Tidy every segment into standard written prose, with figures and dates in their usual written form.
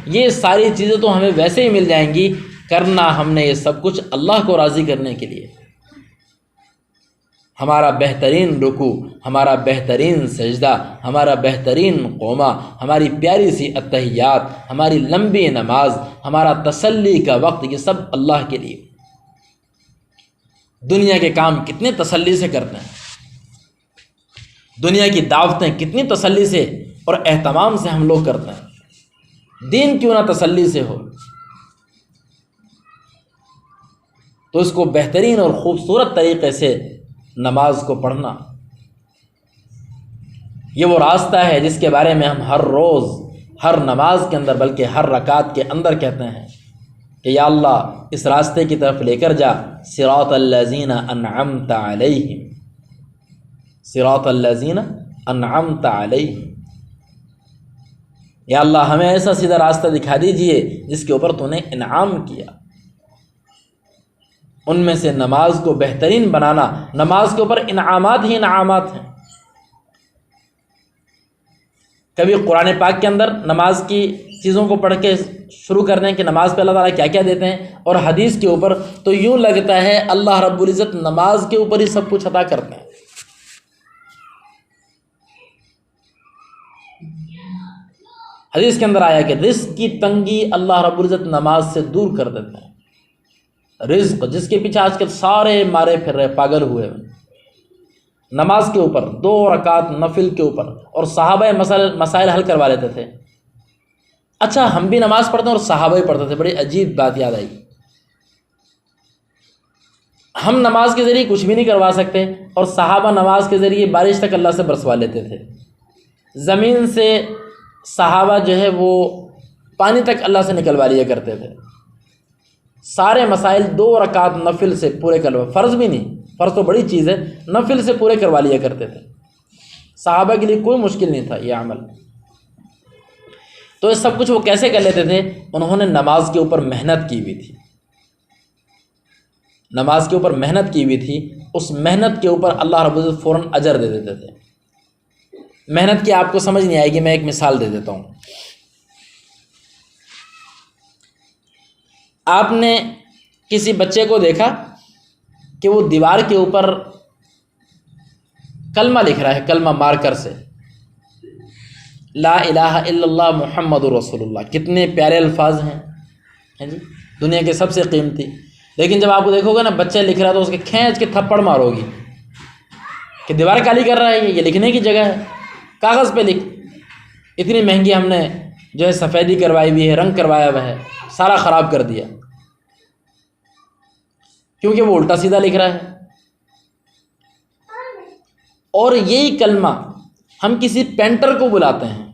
یہ ساری چیزیں تو ہمیں ویسے ہی مل جائیں گی، کرنا ہم نے یہ سب کچھ اللہ کو راضی کرنے کے لیے۔ ہمارا بہترین رکوع، ہمارا بہترین سجدہ، ہمارا بہترین قومہ، ہماری پیاری سی اتحیات، ہماری لمبی نماز، ہمارا تسلی کا وقت، یہ سب اللہ کے لیے۔ دنیا کے کام کتنے تسلی سے کرتے ہیں، دنیا کی دعوتیں کتنی تسلی سے اور اہتمام سے ہم لوگ کرتے ہیں، دین کیوں نہ تسلی سے ہو؟ تو اس کو بہترین اور خوبصورت طریقے سے نماز کو پڑھنا، یہ وہ راستہ ہے جس کے بارے میں ہم ہر روز، ہر نماز کے اندر، بلکہ ہر رکعت کے اندر کہتے ہیں کہ یا اللہ اس راستے کی طرف لے کر جا، صراط الذین انعمت علیہم، صراط الذین انعمت علیہم، یا اللہ ہمیں ایسا سیدھا راستہ دکھا دیجئے جس کے اوپر تو نے انعام کیا۔ ان میں سے نماز کو بہترین بنانا، نماز کے اوپر انعامات ہی انعامات ہیں۔ کبھی قرآن پاک کے اندر نماز کی چیزوں کو پڑھ کے شروع کر دیں کہ نماز پہ اللہ تعالیٰ کیا کیا دیتے ہیں، اور حدیث کے اوپر تو یوں لگتا ہے اللہ رب العزت نماز کے اوپر ہی سب کچھ عطا کرتے ہیں۔ حدیث کے اندر آیا کہ رزق کی تنگی اللہ رب العزت نماز سے دور کر دیتے ہیں۔ رزق جس کے پیچھے آج کل سارے مارے پھر رہے، پاگل ہوئے ہیں، نماز کے اوپر 2 رکعت نفل کے اوپر، اور صحابہ مسائل حل کروا لیتے تھے۔ اچھا ہم بھی نماز پڑھتے ہیں اور صحابہ ہی پڑھتے تھے، بڑی عجیب بات یاد آئی۔ ہم نماز کے ذریعے کچھ بھی نہیں کروا سکتے، اور صحابہ نماز کے ذریعے بارش تک اللہ سے برسوا لیتے تھے۔ زمین سے صحابہ جو ہے وہ پانی تک اللہ سے نکلوا لیا کرتے تھے۔ سارے مسائل 2 رکعت نفل سے پورے کروا، فرض بھی نہیں، فرض تو بڑی چیز ہے، نفل سے پورے کروا لیا کرتے تھے۔ صحابہ کے لیے کوئی مشکل نہیں تھا یہ عمل۔ تو یہ سب کچھ وہ کیسے کر لیتے تھے؟ انہوں نے نماز کے اوپر محنت کی ہوئی تھی، نماز کے اوپر محنت کی ہوئی تھی، اس محنت کے اوپر اللہ رب العزت فوراً اجر دے دیتے تھے۔ محنت کی آپ کو سمجھ نہیں آئے گی، میں ایک مثال دے دیتا ہوں۔ آپ نے کسی بچے کو دیکھا کہ وہ دیوار کے اوپر کلمہ لکھ رہا ہے، کلمہ مارکر سے، لا الہ الا اللہ محمد رسول اللہ، کتنے پیارے الفاظ ہیں جی، دنیا کے سب سے قیمتی۔ لیکن جب آپ کو دیکھو گے نا بچہ لکھ رہا ہے تو اس کے کھینچ کے تھپڑ مارو گی کہ دیوار کالی کر رہا ہے، یہ لکھنے کی جگہ ہے، کاغذ پہ لکھ۔ اتنی مہنگی ہم نے جو ہے سفیدی کروائی ہوئی ہے، رنگ کروایا ہوا ہے، سارا خراب کر دیا کیونکہ وہ الٹا سیدھا لکھ رہا ہے۔ اور یہی کلمہ ہم کسی پینٹر کو بلاتے ہیں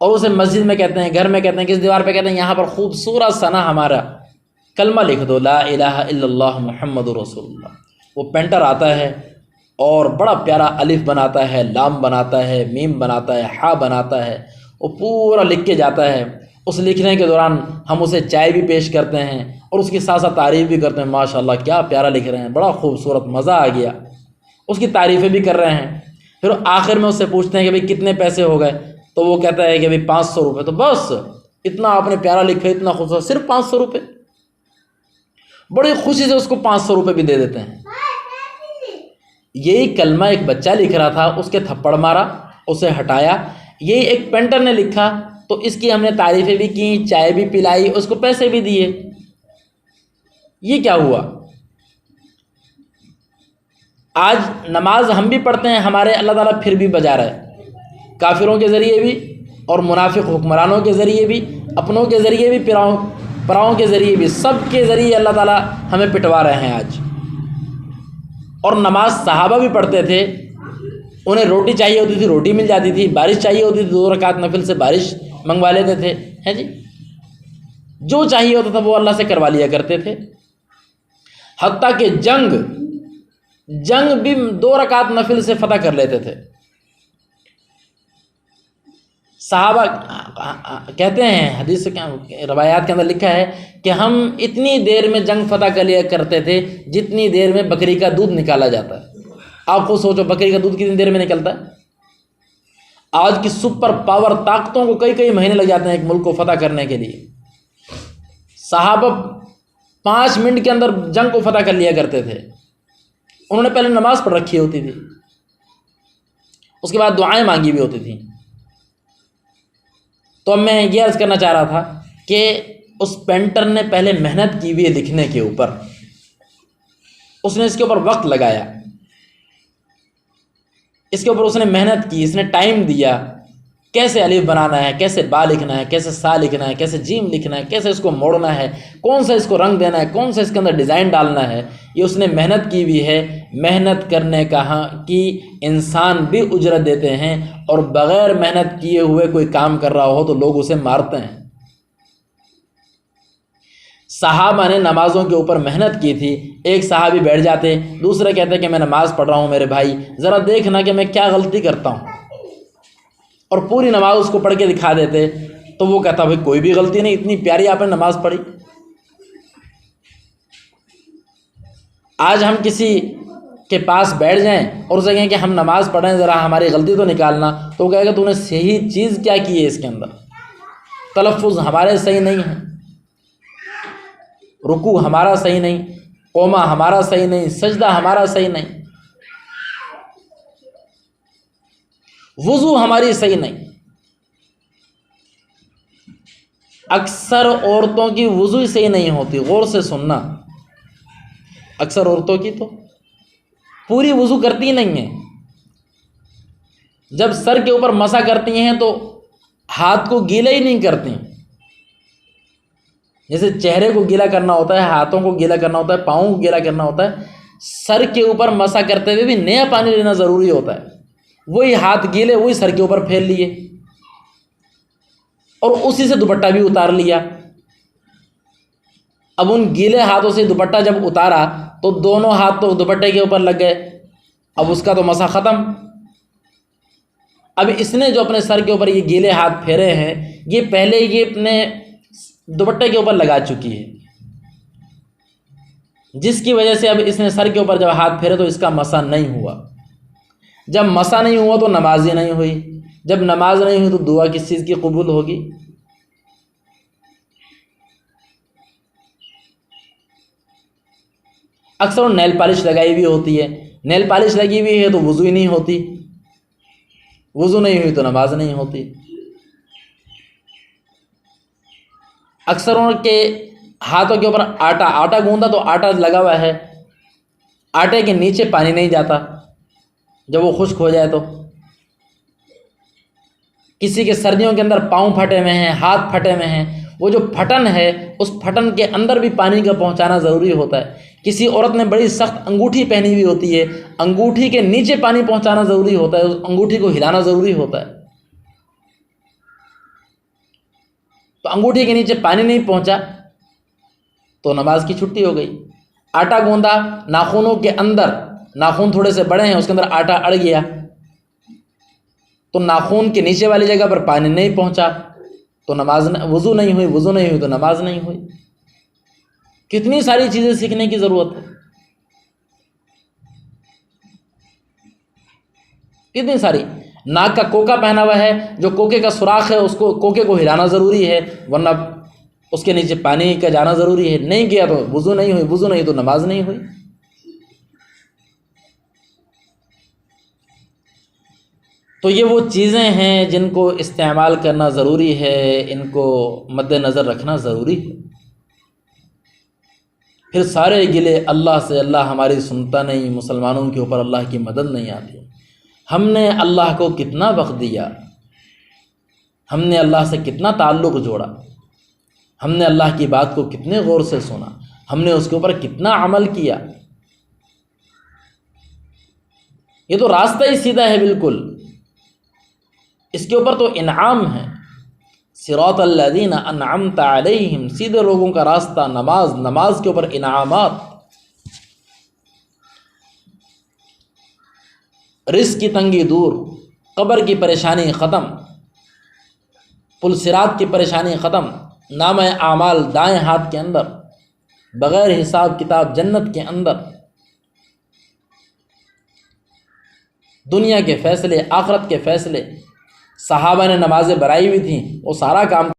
اور اسے مسجد میں کہتے ہیں، گھر میں کہتے ہیں، کس دیوار پہ کہتے ہیں یہاں پر خوبصورت سا نا ہمارا کلمہ لکھ دو، لا الہ الا اللہ محمد رسول اللہ۔ وہ پینٹر آتا ہے اور بڑا پیارا الف بناتا ہے، لام بناتا ہے، میم بناتا ہے، ہا بناتا ہے، وہ پورا لکھ کے جاتا ہے۔ اس لکھنے کے دوران ہم اسے چائے بھی پیش کرتے ہیں اور اس کی ساتھ ساتھ تعریف بھی کرتے ہیں، ماشاءاللہ کیا پیارا لکھ رہے ہیں، بڑا خوبصورت، مزہ آ گیا، اس کی تعریفیں بھی کر رہے ہیں۔ پھر آخر میں اس سے پوچھتے ہیں کہ بھئی کتنے پیسے ہو گئے، تو وہ کہتا ہے کہ بھئی 500 روپے۔ تو بس اتنا آپ نے پیارا لکھا، اتنا خوبصورت، صرف 500 روپے۔ بڑی خوشی سے اس کو 500 روپے بھی دے دیتے ہیں۔ یہی کلمہ ایک بچہ لکھ رہا تھا، اس کے تھپڑ مارا، اسے ہٹایا۔ یہی ایک پینٹر نے لکھا تو اس کی ہم نے تعریفیں بھی کی، چائے بھی پلائی، اس کو پیسے بھی دیے۔ یہ کیا ہوا؟ آج نماز ہم بھی پڑھتے ہیں، ہمارے اللہ تعالیٰ پھر بھی بجا رہا ہے، کافروں کے ذریعے بھی اور منافق حکمرانوں کے ذریعے بھی، اپنوں کے ذریعے بھی، پراؤں کے ذریعے بھی، سب کے ذریعے اللہ تعالیٰ ہمیں پٹوا رہے ہیں آج۔ اور نماز صحابہ بھی پڑھتے تھے، انہیں روٹی چاہیے ہوتی تھی روٹی مل جاتی تھی، بارش چاہیے ہوتی تھی 2 رکعت نفل سے بارش منگوا لیتے تھے، ہیں جی، جو چاہیے ہوتا تھا وہ اللہ سے کروا لیا کرتے تھے۔ حتیٰ کہ جنگ بھی 2 رکعت نفل سے فتح کر لیتے تھے۔ صحابہ کہتے ہیں، حدیث روایات کے اندر لکھا ہے کہ ہم اتنی دیر میں جنگ فتح کر لیا کرتے تھے جتنی دیر میں بکری کا دودھ نکالا جاتا ہے۔ آپ خود سوچو بکری کا دودھ کتنی دیر میں نکلتا ہے؟ آج کی سپر پاور طاقتوں کو کئی کئی مہینے لگ جاتے ہیں ایک ملک کو فتح کرنے کے لیے۔ صحابہ 5 منٹ کے اندر جنگ کو فتح کر لیا کرتے تھے، انہوں نے پہلے نماز پڑھ رکھی ہوتی تھی، اس کے بعد دعائیں مانگی بھی ہوتی تھیں۔ تو اب میں یہ عرض کرنا چاہ رہا تھا کہ اس پینٹر نے پہلے محنت کی ہوئی ہے لکھنے کے اوپر، اس نے اس کے اوپر وقت لگایا، اس کے اوپر اس نے محنت کی، اس نے ٹائم دیا، کیسے الف بنانا ہے، کیسے با لکھنا ہے، کیسے سا لکھنا ہے، کیسے جیم لکھنا ہے، کیسے اس کو موڑنا ہے، کون سا اس کو رنگ دینا ہے، کون سا اس کے اندر ڈیزائن ڈالنا ہے، یہ اس نے محنت کی ہوئی ہے۔ محنت کرنے کی انسان بھی اجرت دیتے ہیں، اور بغیر محنت کیے ہوئے کوئی کام کر رہا ہو تو لوگ اسے مارتے ہیں۔ صحابہ نے نمازوں کے اوپر محنت کی تھی، ایک صحابی بیٹھ جاتے، دوسرے کہتے کہ میں نماز پڑھ رہا ہوں میرے بھائی، ذرا دیکھنا کہ میں کیا غلطی کرتا ہوں، اور پوری نماز اس کو پڑھ کے دکھا دیتے، تو وہ کہتا بھائی کوئی بھی غلطی نہیں، اتنی پیاری آپ نے نماز پڑھی۔ آج ہم کسی کے پاس بیٹھ جائیں اور اسے کہیں کہ ہم نماز پڑھیں، ذرا ہماری غلطی تو نکالنا، تو وہ کہے گا تو نے صحیح چیز کیا کی ہے اس کے اندر؟ تلفظ ہمارے صحیح نہیں ہیں، رکوع ہمارا صحیح نہیں، قومہ ہمارا صحیح نہیں، سجدہ ہمارا صحیح نہیں، وضو ہماری صحیح نہیں۔ اکثر عورتوں کی وضو ہی صحیح نہیں ہوتی، غور سے سننا، اکثر عورتوں کی تو پوری وضو کرتی نہیں ہیں، جب سر کے اوپر مسح کرتی ہیں تو ہاتھ کو گیلا ہی نہیں کرتی، جیسے چہرے کو گیلا کرنا ہوتا ہے، ہاتھوں کو گیلا کرنا ہوتا ہے، پاؤں کو گیلا کرنا ہوتا ہے، سر کے اوپر مسح کرتے ہوئے بھی نیا پانی لینا ضروری ہوتا ہے۔ وہی ہاتھ گیلے وہی سر کے اوپر پھیر لیے، اور اسی سے دوپٹہ بھی اتار لیا۔ اب ان گیلے ہاتھوں سے دوپٹہ جب اتارا تو دونوں ہاتھ تو دوپٹے کے اوپر لگ گئے، اب اس کا تو مسح ختم۔ اب اس نے جو اپنے سر کے اوپر یہ گیلے ہاتھ پھیرے ہیں، یہ پہلے یہ اپنے دوپٹے کے اوپر لگا چکی ہے، جس کی وجہ سے اب اس نے سر کے اوپر جب ہاتھ پھیرے تو اس کا مسح نہیں ہوا۔ جب مسح نہیں ہوا تو نماز ہی نہیں ہوئی، جب نماز نہیں ہوئی تو دعا کس چیز کی قبول ہوگی؟ اکثر نیل پالش لگائی ہوئی ہوتی ہے، نیل پالش لگی ہوئی ہے تو وضو ہی نہیں ہوتی، وضو نہیں ہوئی تو نماز نہیں ہوتی۔ اکثر ان کے ہاتھوں کے اوپر آٹا گوندا تو آٹا لگا ہوا ہے، آٹے کے نیچے پانی نہیں جاتا جب وہ خشک ہو جائے تو۔ کسی کے سردیوں کے اندر پاؤں پھٹے ہوئے ہیں، ہاتھ پھٹے ہوئے ہیں، وہ جو پھٹن ہے اس پھٹن کے اندر بھی پانی کا پہنچانا ضروری ہوتا ہے۔ کسی عورت نے بڑی سخت انگوٹھی پہنی ہوئی ہوتی ہے، انگوٹھی کے نیچے پانی پہنچانا ضروری ہوتا ہے، اس انگوٹھی کو ہلانا ضروری ہوتا ہے۔ تو انگوٹھی کے نیچے پانی نہیں پہنچا تو نماز کی چھٹی ہو گئی۔ آٹا گوندا، ناخنوں کے اندر، ناخن تھوڑے سے بڑے ہیں، اس کے اندر آٹا اڑ گیا تو ناخن کے نیچے والی جگہ پر پانی نہیں پہنچا تو وضو نہیں ہوئی، وضو نہیں ہوئی تو نماز نہیں ہوئی۔ کتنی ساری چیزیں سیکھنے کی ضرورت ہے، کتنی ساری۔ ناک کا کوکا پہنا ہوا ہے، جو کوکے کا سوراخ ہے اس کو، کوکے کو ہلانا ضروری ہے، ورنہ اس کے نیچے پانی کا جانا ضروری ہے، نہیں گیا تو وضو نہیں ہوئی، وضو نہیں تو نماز نہیں ہوئی۔ تو یہ وہ چیزیں ہیں جن کو استعمال کرنا ضروری ہے، ان کو مد نظر رکھنا ضروری ہے۔ پھر سارے گلے اللہ سے، اللہ ہماری سنتا نہیں، مسلمانوں کے اوپر اللہ کی مدد نہیں آتی۔ ہم نے اللہ کو کتنا وقت دیا، ہم نے اللہ سے کتنا تعلق جوڑا، ہم نے اللہ کی بات کو کتنے غور سے سنا، ہم نے اس کے اوپر کتنا عمل کیا۔ یہ تو راستہ ہی سیدھا ہے بالکل، اس کے اوپر تو انعام ہے۔ صراط الذین انعمت علیہم، سیدھے لوگوں کا راستہ نماز، نماز کے اوپر انعامات، رزق کی تنگی دور، قبر کی پریشانی ختم، پل صراط کی پریشانی ختم، نامہ اعمال دائیں ہاتھ کے اندر، بغیر حساب کتاب جنت کے اندر، دنیا کے فیصلے، آخرت کے فیصلے، صحابہ نے نمازیں بنائی ہوئی تھیں، وہ سارا کام